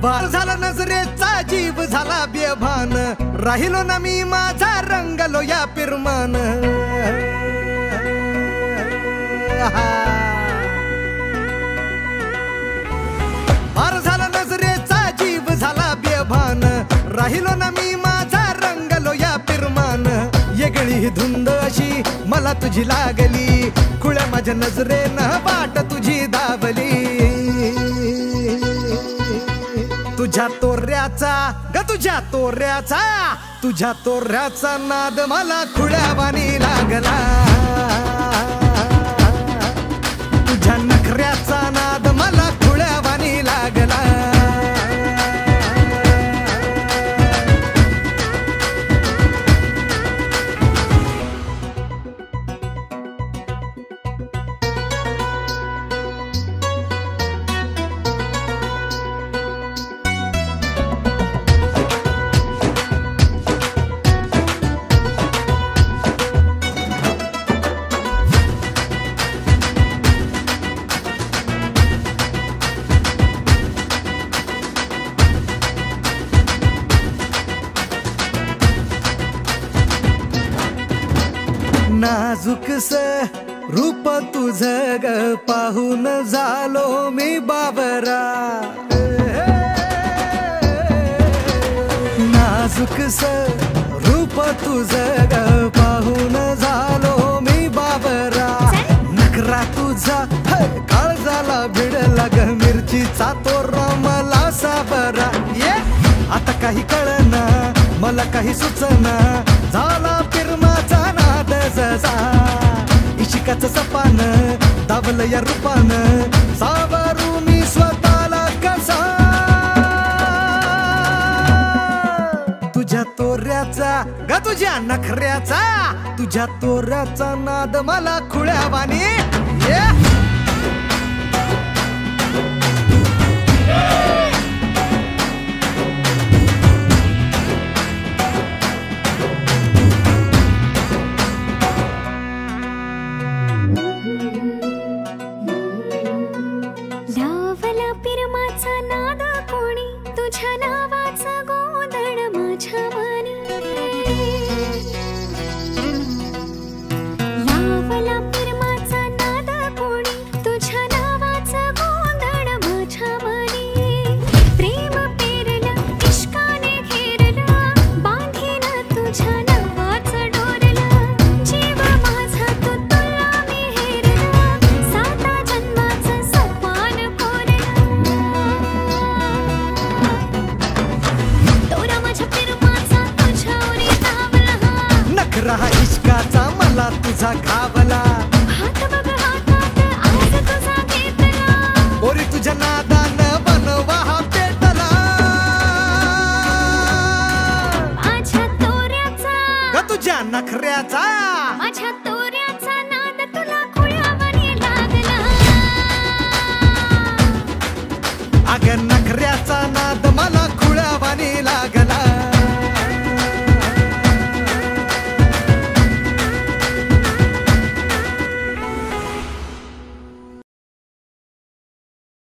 बार झाला नजरेचा जीव झाला बेभान राहिलो ना मी माझा रंगलो या पिरमान बार झाला नजरेचा जीव झाला बेभान राहिलो ना मी माझा रंगलो या पिरमान येगळी ही धुंद अशी मला तुझी लागली खुळ्या माझ्या नजरेनं वाट तुझी दाबली तुझ्या तोऱ्याचा नाद मला खुळ्यावानी लागला तुझ्या नखऱ्याचा नाद मला खुळ्यावानी लागला नाजुकस रूप तुझं ग पाहून झालो मी बाबरा नाजुकस रूप तुझं ग पाहून झालो मी बाबरा नखरा तुझा काळजाला भिडला ग मिरचीचा तोरा मला साबरा आता काही कळना मला काही सुचना झाला पिरमाचा नाद जसा इशिकाचं सपान दावलं या रूपानं सावरू मी स्वतःला कसा तुझ्या तोऱ्याचा ग तुझ्या नखऱ्याचा तुझ्या तोऱ्याचा नाद मला खुळ्यावानी रहा इश्काचा मला तुझा घावला